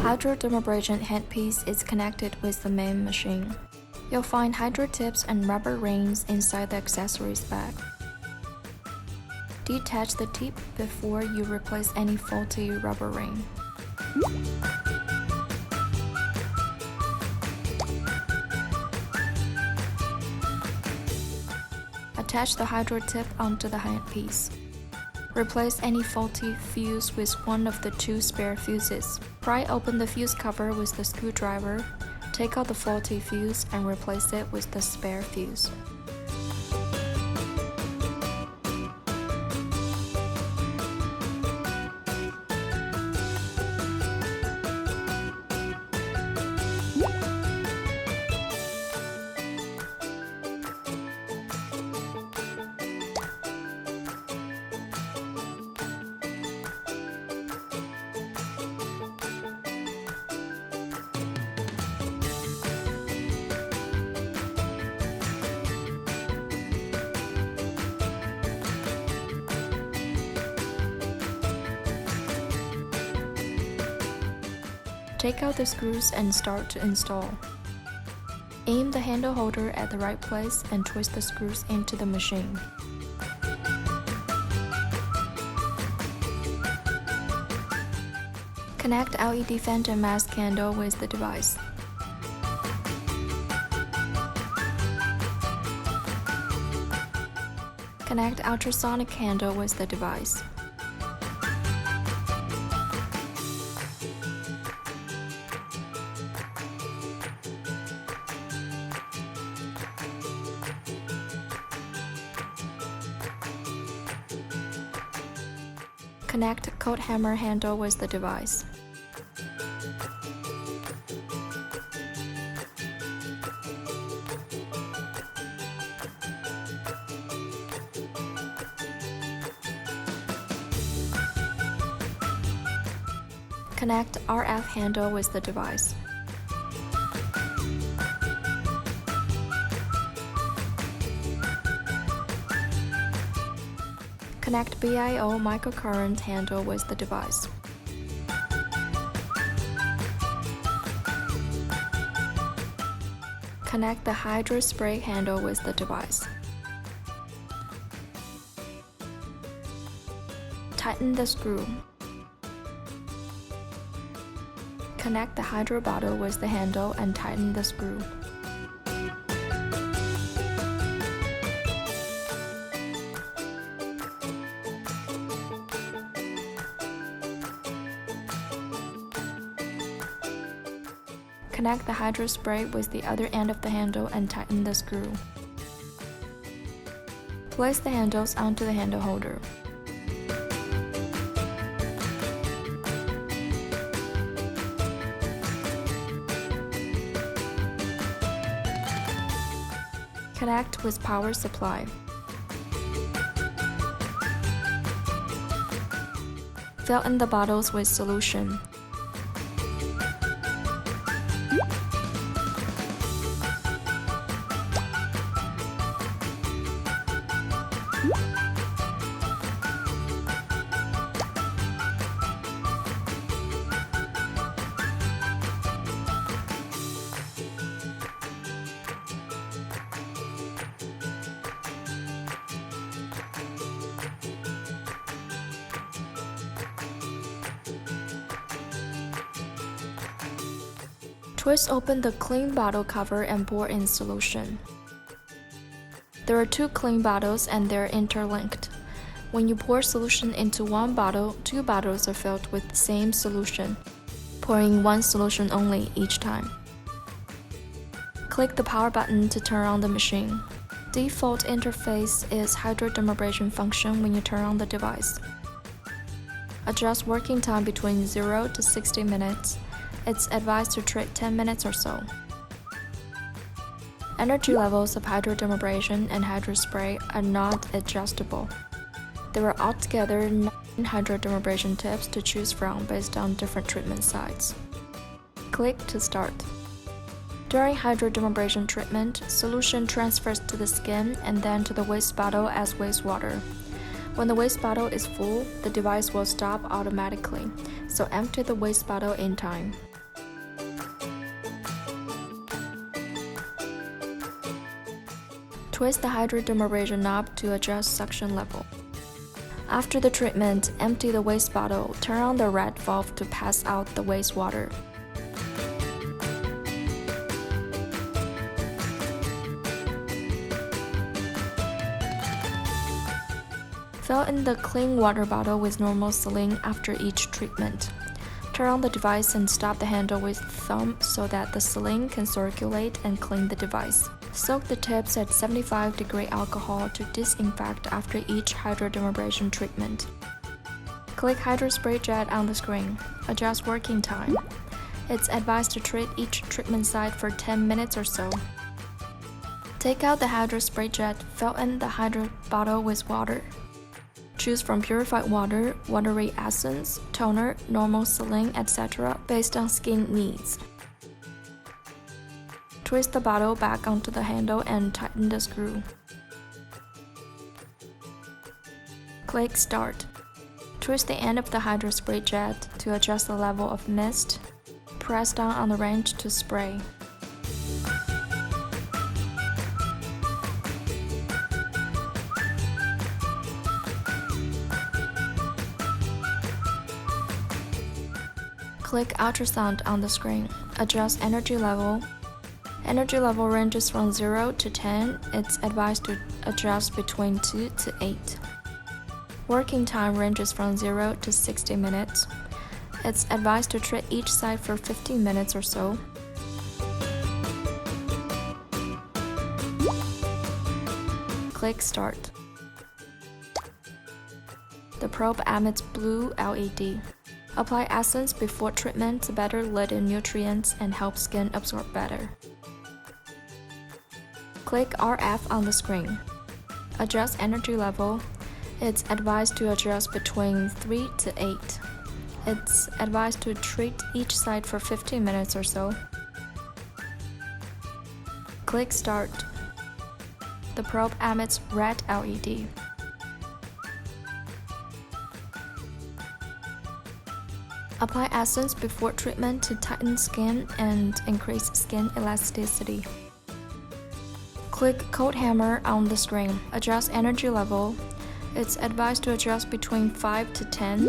Hydrodermabrasion handpiece is connected with the main machine. You'll find hydro tips and rubber rings inside the accessories bag. Detach the tip before you replace any faulty rubber ring. Attach the hydro tip onto the handpiece. Replace any faulty fuse with one of the two spare fuses. Pry open the fuse cover with the screwdriver, take out the faulty fuse and replace it with the spare fuse. Take out the screws and start to install. Aim the handle holder at the right place and twist the screws into the machine. Connect LED phantom mask handle with the device. Connect ultrasonic handle with the device. Connect cold hammer handle with the device. Connect RF handle with the device. Connect BIO microcurrent handle with the device. Connect the hydro spray handle with the device. Tighten the screw. Connect the hydro bottle with the handle and tighten the screw. Connect the hydro spray with the other end of the handle and tighten the screw. Place the handles onto the handle holder. Connect with power supply. Fill in the bottles with solution. Twist open the clean bottle cover and pour in solution. There are two clean bottles and they're interlinked. When you pour solution into one bottle, two bottles are filled with the same solution, pouring one solution only each time. Click the power button to turn on the machine. Default interface is hydrodermabrasion function when you turn on the device. Adjust working time between 0 to 60 minutes. It's advised to treat 10 minutes or so. Energy levels of hydrodermabrasion and hydrospray are not adjustable. There are altogether 9 hydrodermabrasion tips to choose from based on different treatment sites. Click to start. During hydrodermabrasion treatment, solution transfers to the skin and then to the waste bottle as wastewater. When the waste bottle is full, the device will stop automatically, so empty the waste bottle in time. Twist the hydrodermabrasion knob to adjust suction level. After the treatment, empty the waste bottle, turn on the red valve to pass out the wastewater. Fill in the clean water bottle with normal saline after each treatment. Turn on the device and stop the handle with thumb so that the saline can circulate and clean the device. Soak the tips at 75-degree alcohol to disinfect after each hydrodermabrasion treatment. Click Hydro Spray Jet on the screen. Adjust working time. It's advised to treat each treatment site for 10 minutes or so. Take out the Hydro Spray Jet, fill in the hydro bottle with water. Choose from purified water, watery essence, toner, normal saline, etc. based on skin needs. Twist the bottle back onto the handle and tighten the screw. Click Start. Twist the end of the Hydro Spray Jet to adjust the level of mist. Press down on the wrench to spray. Click Ultrasound on the screen. Adjust energy level. Energy level ranges from 0 to 10. It's advised to adjust between 2 to 8. Working time ranges from 0 to 60 minutes. It's advised to treat each site for 15 minutes or so. Click Start. The probe emits blue LED. Apply essence before treatment to better let in nutrients and help skin absorb better. Click RF on the screen. Adjust energy level. It's advised to adjust between 3 to 8. It's advised to treat each site for 15 minutes or so. Click Start. The probe emits red LED. Apply essence before treatment to tighten skin and increase skin elasticity. Click Cold Hammer on the screen. Adjust energy level. It's advised to adjust between 5 to 10.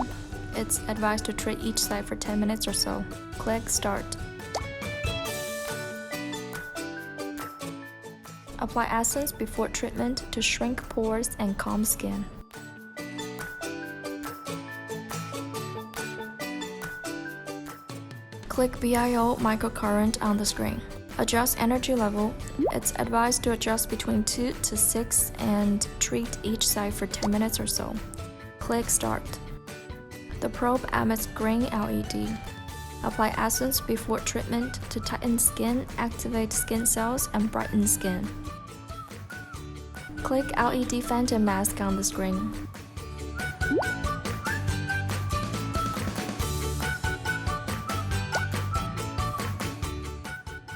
It's advised to treat each site for 10 minutes or so. Click Start. Apply essence before treatment to shrink pores and calm skin. Click VIO microcurrent on the screen. Adjust energy level. It's advised to adjust between 2 to 6 and treat each site for 10 minutes or so. Click Start. The probe emits green LED. Apply essence before treatment to tighten skin, activate skin cells, and brighten skin. Click LED phantom mask on the screen.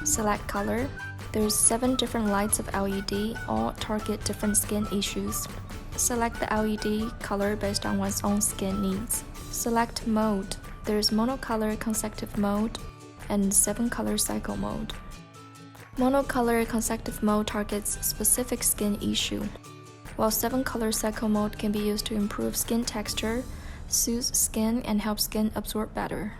Select color. There's 7 different lights of LED, all target different skin issues. Select the LED color based on one's own skin needs. Select mode. There's monocolor consecutive mode and 7-color cycle mode. Monocolor consecutive mode targets specific skin issue, while 7-color cycle mode can be used to improve skin texture, soothe skin, and help skin absorb better.